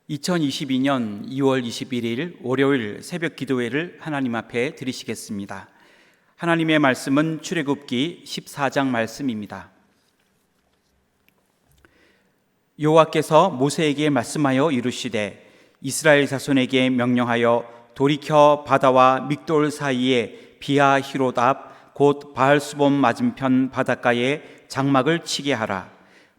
2022년 2월 21일 월요일 새벽 기도회를 하나님 앞에 드리시겠습니다. 하나님의 말씀은 출애굽기 14장 말씀입니다. 여호와께서 모세에게 말씀하여 이르시되 이스라엘 자손에게 명령하여 돌이켜 바다와 믹돌 사이에 비하 히롯 앞 곧 바알스본 맞은편 바닷가에 장막을 치게 하라.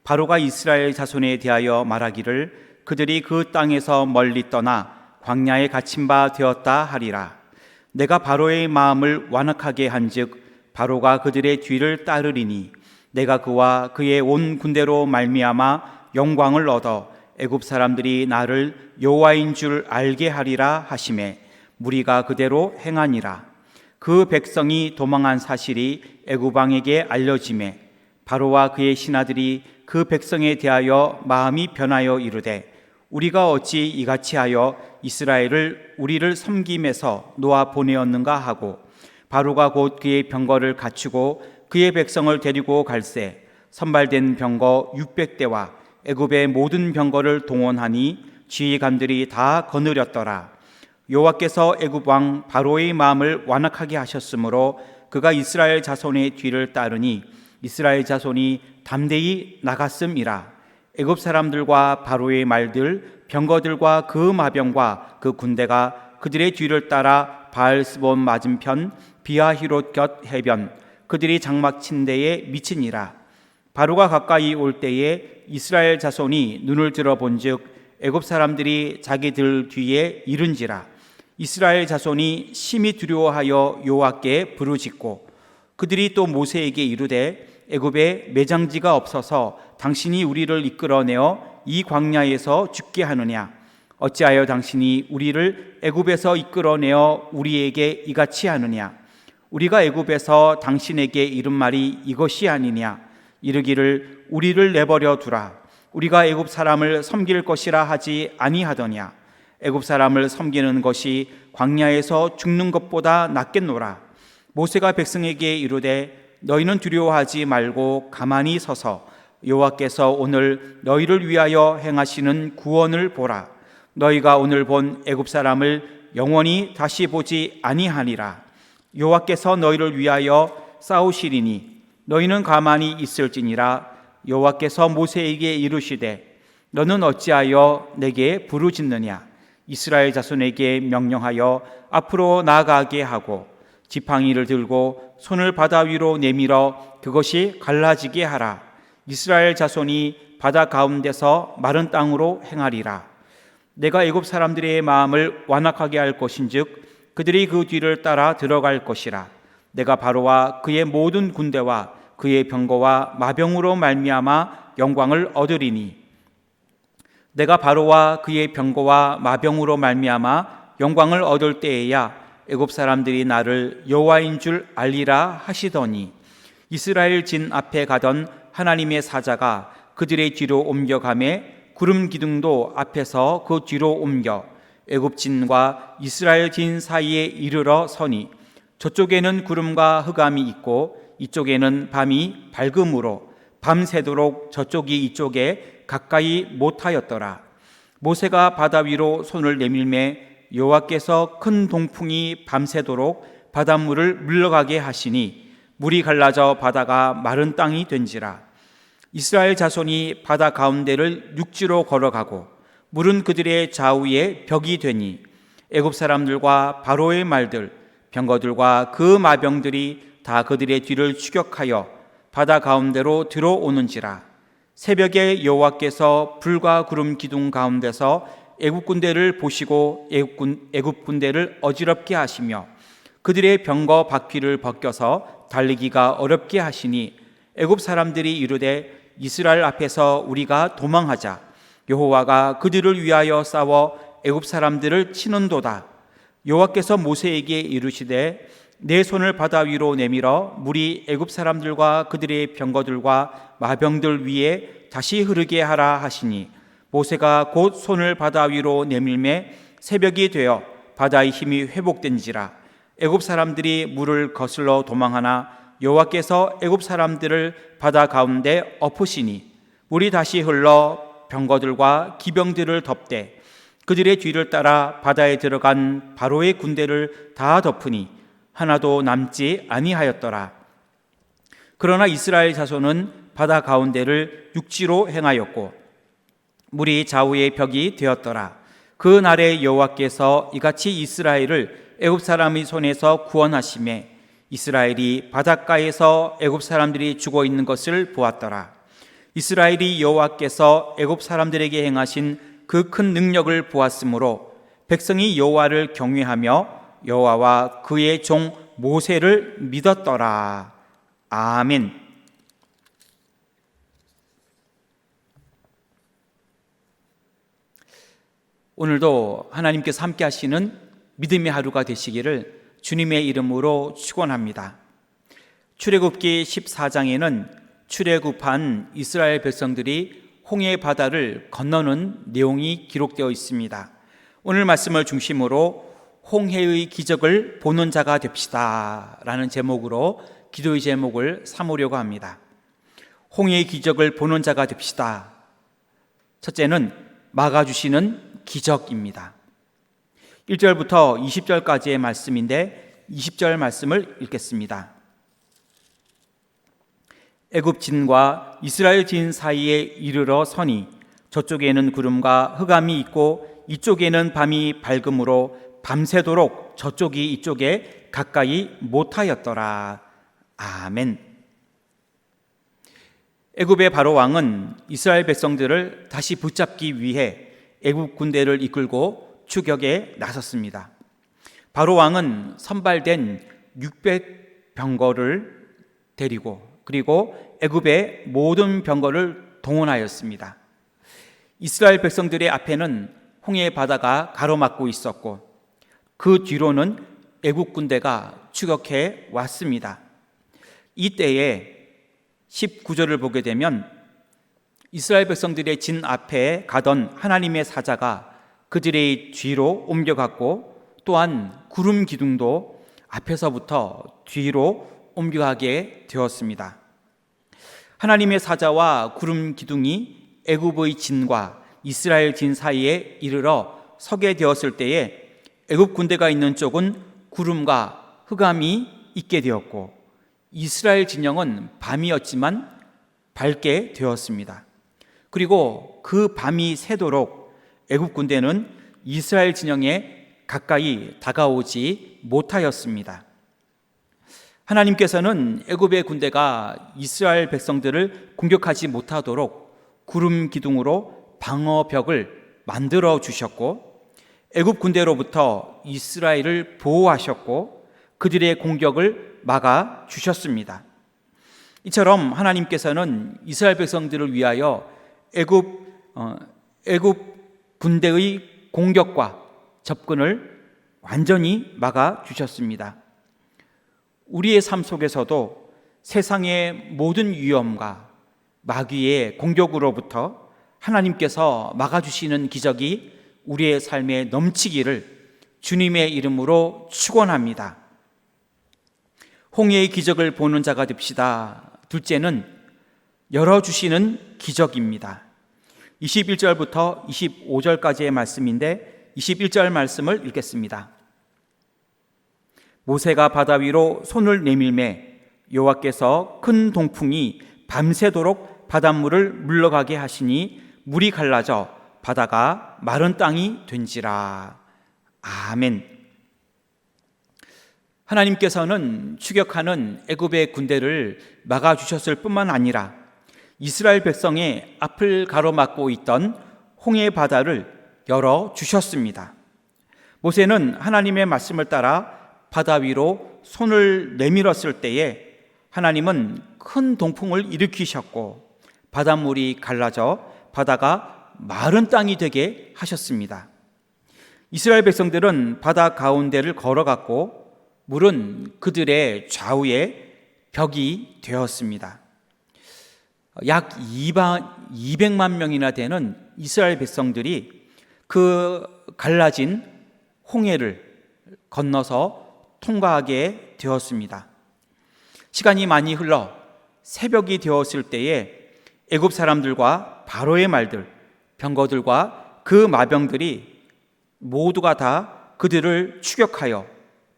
바로가 이스라엘 자손에 대하여 말하기를 그들이 그 땅에서 멀리 떠나 광야에 갇힌 바 되었다 하리라. 내가 바로의 마음을 완악하게 한즉 바로가 그들의 뒤를 따르리니 내가 그와 그의 온 군대로 말미암아 영광을 얻어 애굽 사람들이 나를 여호와인 줄 알게 하리라 하시매 무리가 그대로 행하니라. 그 백성이 도망한 사실이 애굽 왕에게 알려지매 바로와 그의 신하들이 그 백성에 대하여 마음이 변하여 이르되 우리가 어찌 이같이 하여 이스라엘을 우리를 섬김에서 놓아 보내었는가 하고 바로가 곧 그의 병거를 갖추고 그의 백성을 데리고 갈새 선발된 병거 600대와 애굽의 모든 병거를 동원하니 지휘관들이 다 거느렸더라. 여호와께서 애굽 왕 바로의 마음을 완악하게 하셨으므로 그가 이스라엘 자손의 뒤를 따르니 이스라엘 자손이 담대히 나갔음이라. 애굽 사람들과 바로의 말들 병거들과 그 마병과 그 군대가 그들의 뒤를 따라 바알스본 맞은편 비하히롯 곁 해변 그들이 장막 친 데에 미치니라. 바로가 가까이 올 때에 이스라엘 자손이 눈을 들어 본즉 애굽 사람들이 자기들 뒤에 이른지라. 이스라엘 자손이 심히 두려워하여 여호와께 부르짖고 그들이 또 모세에게 이르되 애굽에 매장지가 없어서 당신이 우리를 이끌어내어 이 광야에서 죽게 하느냐? 어찌하여 당신이 우리를 애굽에서 이끌어내어 우리에게 이같이 하느냐? 우리가 애굽에서 당신에게 이른 말이 이것이 아니냐? 이르기를 우리를 내버려 두라. 우리가 애굽 사람을 섬길 것이라 하지 아니하더냐? 애굽 사람을 섬기는 것이 광야에서 죽는 것보다 낫겠노라. 모세가 백성에게 이르되 너희는 두려워하지 말고 가만히 서서 여호와께서 오늘 너희를 위하여 행하시는 구원을 보라. 너희가 오늘 본 애굽 사람을 영원히 다시 보지 아니하니라. 여호와께서 너희를 위하여 싸우시리니 너희는 가만히 있을지니라. 여호와께서 모세에게 이르시되 너는 어찌하여 내게 부르짖느냐? 이스라엘 자손에게 명령하여 앞으로 나아가게 하고 지팡이를 들고 손을 바다 위로 내밀어 그것이 갈라지게 하라. 이스라엘 자손이 바다 가운데서 마른 땅으로 행하리라. 내가 애굽 사람들의 마음을 완악하게 할 것인즉 그들이 그 뒤를 따라 들어갈 것이라. 내가 바로와 그의 모든 군대와 그의 병거와 마병으로 말미암아 영광을 얻으리니 내가 바로와 그의 병거와 마병으로 말미암아 영광을 얻을 때에야 애굽 사람들이 나를 여호와인 줄 알리라 하시더니 이스라엘 진 앞에 가던 하나님의 사자가 그들의 뒤로 옮겨가매 구름 기둥도 앞에서 그 뒤로 옮겨 애굽 진과 이스라엘 진 사이에 이르러 서니 저쪽에는 구름과 흑암이 있고 이쪽에는 밤이 밝음으로 밤새도록 저쪽이 이쪽에 가까이 못하였더라. 모세가 바다 위로 손을 내밀매 여호와께서 큰 동풍이 밤새도록 바닷물을 물러가게 하시니 물이 갈라져 바다가 마른 땅이 된지라. 이스라엘 자손이 바다 가운데를 육지로 걸어가고 물은 그들의 좌우에 벽이 되니 애굽 사람들과 바로의 말들 병거들과 그 마병들이 다 그들의 뒤를 추격하여 바다 가운데로 들어오는지라. 새벽에 여호와께서 불과 구름 기둥 가운데서 애굽 군대를 보시고 애굽 군대를 어지럽게 하시며 그들의 병거 바퀴를 벗겨서 달리기가 어렵게 하시니 애굽 사람들이 이르되 이스라엘 앞에서 우리가 도망하자. 여호와가 그들을 위하여 싸워 애굽 사람들을 치는도다. 여호와께서 모세에게 이르시되 내 손을 바다 위로 내밀어 물이 애굽 사람들과 그들의 병거들과 마병들 위에 다시 흐르게 하라 하시니 모세가 곧 손을 바다 위로 내밀매 새벽이 되어 바다의 힘이 회복된지라. 애굽 사람들이 물을 거슬러 도망하나 여호와께서 애굽 사람들을 바다 가운데 엎으시니 물이 다시 흘러 병거들과 기병들을 덮되 그들의 뒤를 따라 바다에 들어간 바로의 군대를 다 덮으니 하나도 남지 아니하였더라. 그러나 이스라엘 자손은 바다 가운데를 육지로 행하였고 물이 좌우의 벽이 되었더라. 그 날에 여호와께서 이같이 이스라엘을 애굽 사람의 손에서 구원하시매 이스라엘이 바닷가에서 애굽 사람들이 죽어 있는 것을 보았더라. 이스라엘이 여호와께서 애굽 사람들에게 행하신 그 큰 능력을 보았으므로 백성이 여호와를 경외하며 여호와와 그의 종 모세를 믿었더라. 아멘. 오늘도 하나님께서 함께 하시는 믿음의 하루가 되시기를 주님의 이름으로 축원합니다. 출애굽기 14장에는 출애굽한 이스라엘 백성들이 홍해 바다를 건너는 내용이 기록되어 있습니다. 오늘 말씀을 중심으로 홍해의 기적을 보는 자가 됩시다 라는 제목으로 기도의 제목을 삼으려고 합니다. 홍해의 기적을 보는 자가 됩시다. 첫째는 막아주시는 기적입니다. 1절부터 20절까지의 말씀인데 20절 말씀을 읽겠습니다. 애굽 진과 이스라엘 진 사이에 이르러 서니 저쪽에는 구름과 흑암이 있고 이쪽에는 밤이 밝음으로 밤새도록 저쪽이 이쪽에 가까이 못하였더라. 아멘. 애굽의 바로 왕은 이스라엘 백성들을 다시 붙잡기 위해 애굽 군대를 이끌고 추격에 나섰습니다. 바로 왕은 선발된 600병거를 데리고 그리고 애굽의 모든 병거를 동원하였습니다. 이스라엘 백성들의 앞에는 홍해 바다가 가로막고 있었고 그 뒤로는 애굽 군대가 추격해 왔습니다. 이때에 19절을 보게 되면 이스라엘 백성들의 진 앞에 가던 하나님의 사자가 그들의 뒤로 옮겨갔고 또한 구름 기둥도 앞에서부터 뒤로 옮겨가게 되었습니다. 하나님의 사자와 구름 기둥이 애굽의 진과 이스라엘 진 사이에 이르러 서게 되었을 때에 애굽 군대가 있는 쪽은 구름과 흑암이 있게 되었고 이스라엘 진영은 밤이었지만 밝게 되었습니다. 그리고 그 밤이 새도록 애굽 군대는 이스라엘 진영에 가까이 다가오지 못하였습니다. 하나님께서는 애굽의 군대가 이스라엘 백성들을 공격하지 못하도록 구름 기둥으로 방어벽을 만들어 주셨고 애굽 군대로부터 이스라엘을 보호하셨고 그들의 공격을 막아 주셨습니다. 이처럼 하나님께서는 이스라엘 백성들을 위하여 애굽 군대의 공격과 접근을 완전히 막아 주셨습니다. 우리의 삶 속에서도 세상의 모든 위험과 마귀의 공격으로부터 하나님께서 막아주시는 기적이 우리의 삶에 넘치기를 주님의 이름으로 축원합니다. 홍해의 기적을 보는 자가 됩시다. 둘째는 열어주시는 기적입니다. 21절부터 25절까지의 말씀인데 21절 말씀을 읽겠습니다. 모세가 바다 위로 손을 내밀매 여호와께서 큰 동풍이 밤새도록 바닷물을 물러가게 하시니 물이 갈라져 바다가 마른 땅이 된지라. 아멘. 하나님께서는 추격하는 애굽의 군대를 막아주셨을 뿐만 아니라 이스라엘 백성의 앞을 가로막고 있던 홍해 바다를 열어주셨습니다. 모세는 하나님의 말씀을 따라 바다 위로 손을 내밀었을 때에 하나님은 큰 동풍을 일으키셨고 바닷물이 갈라져 바다가 마른 땅이 되게 하셨습니다. 이스라엘 백성들은 바다 가운데를 걸어갔고 물은 그들의 좌우에 벽이 되었습니다. 약 200만 명이나 되는 이스라엘 백성들이 그 갈라진 홍해를 건너서 통과하게 되었습니다. 시간이 많이 흘러 새벽이 되었을 때에 애굽 사람들과 바로의 말들, 병거들과 그 마병들이 모두가 다 그들을 추격하여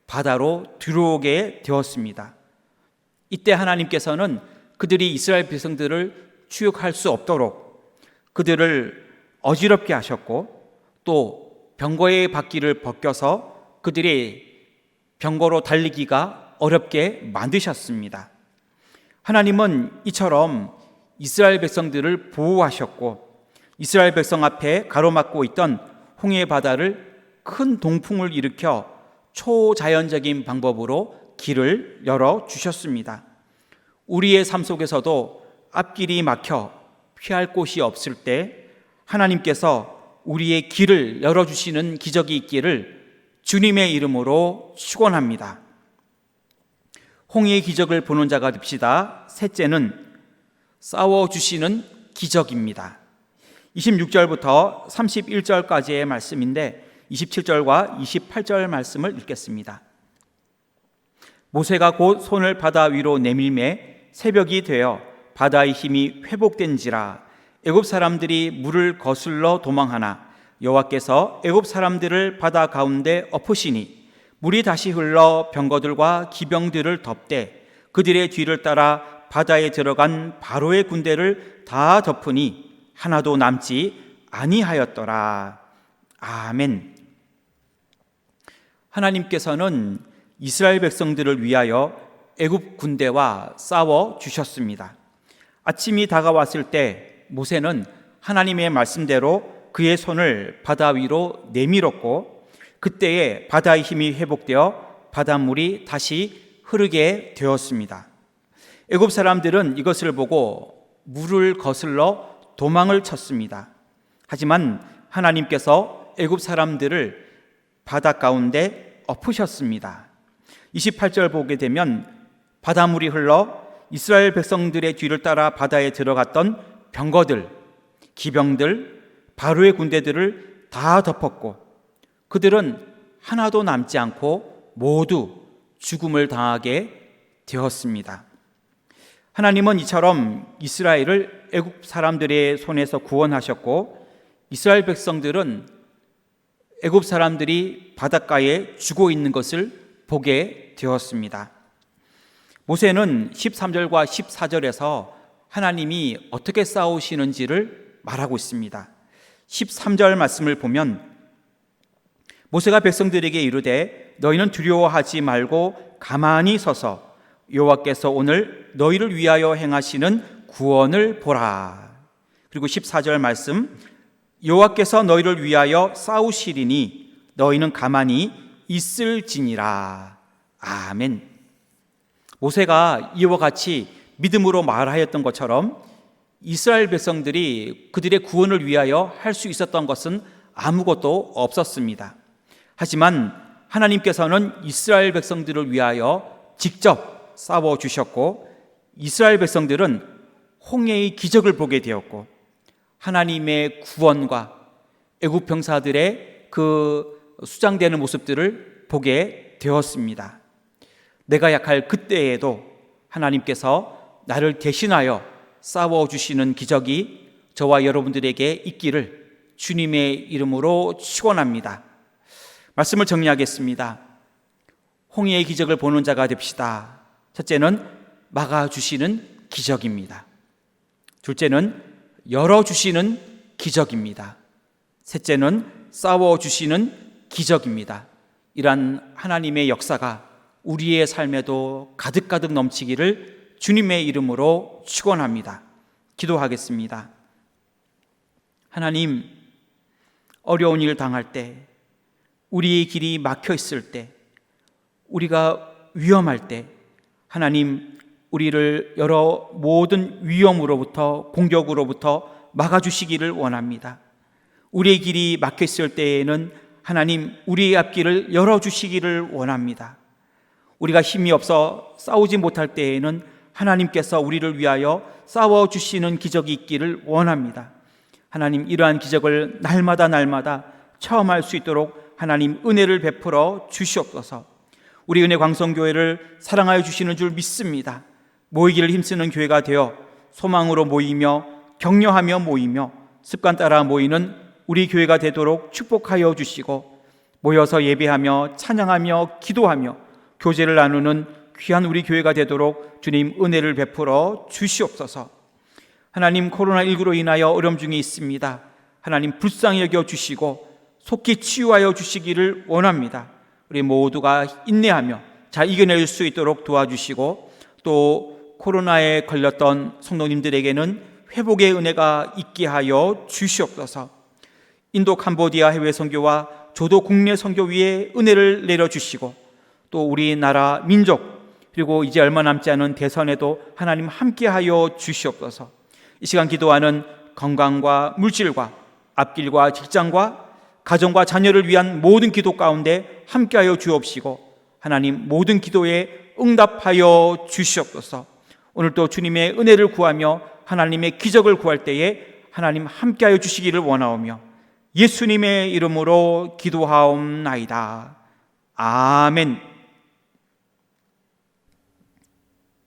바다로 들어오게 되었습니다. 이때 하나님께서는 그들이 이스라엘 백성들을 추격할 수 없도록 그들을 어지럽게 하셨고, 또 병거의 바퀴를 벗겨서 그들이 병거로 달리기가 어렵게 만드셨습니다. 하나님은 이처럼 이스라엘 백성들을 보호하셨고, 이스라엘 백성 앞에 가로막고 있던 홍해 바다를 큰 동풍을 일으켜 초자연적인 방법으로 길을 열어 주셨습니다. 우리의 삶 속에서도 앞길이 막혀 피할 곳이 없을 때 하나님께서 우리의 길을 열어주시는 기적이 있기를 주님의 이름으로 축원합니다. 홍해의 기적을 보는 자가 됩시다. 셋째는 싸워주시는 기적입니다. 26절부터 31절까지의 말씀인데 27절과 28절 말씀을 읽겠습니다. 모세가 곧 손을 바다 위로 내밀매 새벽이 되어 바다의 힘이 회복된지라. 애굽 사람들이 물을 거슬러 도망하나 여호와께서 애굽 사람들을 바다 가운데 엎으시니 물이 다시 흘러 병거들과 기병들을 덮되 그들의 뒤를 따라 바다에 들어간 바로의 군대를 다 덮으니 하나도 남지 아니하였더라. 아멘. 하나님께서는 이스라엘 백성들을 위하여 애굽 군대와 싸워 주셨습니다. 아침이 다가왔을 때 모세는 하나님의 말씀대로 그의 손을 바다 위로 내밀었고, 그때에 바다의 힘이 회복되어 바닷물이 다시 흐르게 되었습니다. 애굽 사람들은 이것을 보고 물을 거슬러 도망을 쳤습니다. 하지만 하나님께서 애굽 사람들을 바다 가운데 엎으셨습니다. 28절 보게 되면 바닷물이 흘러 이스라엘 백성들의 뒤를 따라 바다에 들어갔던 병거들, 기병들, 바로의 군대들을 다 덮었고 그들은 하나도 남지 않고 모두 죽음을 당하게 되었습니다. 하나님은 이처럼 이스라엘을 애굽 사람들의 손에서 구원하셨고, 이스라엘 백성들은 애굽 사람들이 바닷가에 죽어 있는 것을 보게 되었습니다. 모세는 13절과 14절에서 하나님이 어떻게 싸우시는지를 말하고 있습니다. 13절 말씀을 보면 모세가 백성들에게 이르되 너희는 두려워하지 말고 가만히 서서 여호와께서 오늘 너희를 위하여 행하시는 구원을 보라. 그리고 14절 말씀 여호와께서 너희를 위하여 싸우시리니 너희는 가만히 있을지니라. 아멘. 모세가 이와 같이 믿음으로 말하였던 것처럼 이스라엘 백성들이 그들의 구원을 위하여 할 수 있었던 것은 아무것도 없었습니다. 하지만 하나님께서는 이스라엘 백성들을 위하여 직접 싸워주셨고, 이스라엘 백성들은 홍해의 기적을 보게 되었고, 하나님의 구원과 애굽 병사들의 그 수장되는 모습들을 보게 되었습니다. 내가 약할 그때에도 하나님께서 나를 대신하여 싸워주시는 기적이 저와 여러분들에게 있기를 주님의 이름으로 축원합니다. 말씀을 정리하겠습니다. 홍해의 기적을 보는 자가 됩시다. 첫째는 막아주시는 기적입니다. 둘째는 열어주시는 기적입니다. 셋째는 싸워주시는 기적입니다. 이러한 하나님의 역사가 우리의 삶에도 가득가득 넘치기를 주님의 이름으로 축원합니다. 기도하겠습니다. 하나님, 어려운 일을 당할 때, 우리의 길이 막혀 있을 때, 우리가 위험할 때 하나님, 우리를 여러 모든 위험으로부터, 공격으로부터 막아주시기를 원합니다. 우리의 길이 막혀 있을 때에는 하나님, 우리의 앞길을 열어주시기를 원합니다. 우리가 힘이 없어 싸우지 못할 때에는 하나님께서 우리를 위하여 싸워주시는 기적이 있기를 원합니다. 하나님, 이러한 기적을 날마다 체험할 수 있도록 하나님 은혜를 베풀어 주시옵소서. 우리 은혜 광성교회를 사랑하여 주시는 줄 믿습니다. 모이기를 힘쓰는 교회가 되어 소망으로 모이며 격려하며 모이며 습관 따라 모이는 우리 교회가 되도록 축복하여 주시고, 모여서 예배하며 찬양하며 기도하며 교제를 나누는 귀한 우리 교회가 되도록 주님 은혜를 베풀어 주시옵소서. 하나님, 코로나19로 인하여 어려움 중에 있습니다. 하나님, 불쌍히 여겨 주시고 속히 치유하여 주시기를 원합니다. 우리 모두가 인내하며 잘 이겨낼 수 있도록 도와주시고, 또 코로나에 걸렸던 성도님들에게는 회복의 은혜가 있게 하여 주시옵소서. 인도 캄보디아 해외 선교와 조도 국내 선교 위에 은혜를 내려주시고, 또 우리나라 민족, 그리고 이제 얼마 남지 않은 대선에도 하나님 함께하여 주시옵소서. 이 시간 기도하는 건강과 물질과 앞길과 직장과 가정과 자녀를 위한 모든 기도 가운데 함께하여 주옵시고, 하나님 모든 기도에 응답하여 주시옵소서. 오늘도 주님의 은혜를 구하며 하나님의 기적을 구할 때에 하나님 함께하여 주시기를 원하오며 예수님의 이름으로 기도하옵나이다. 아멘.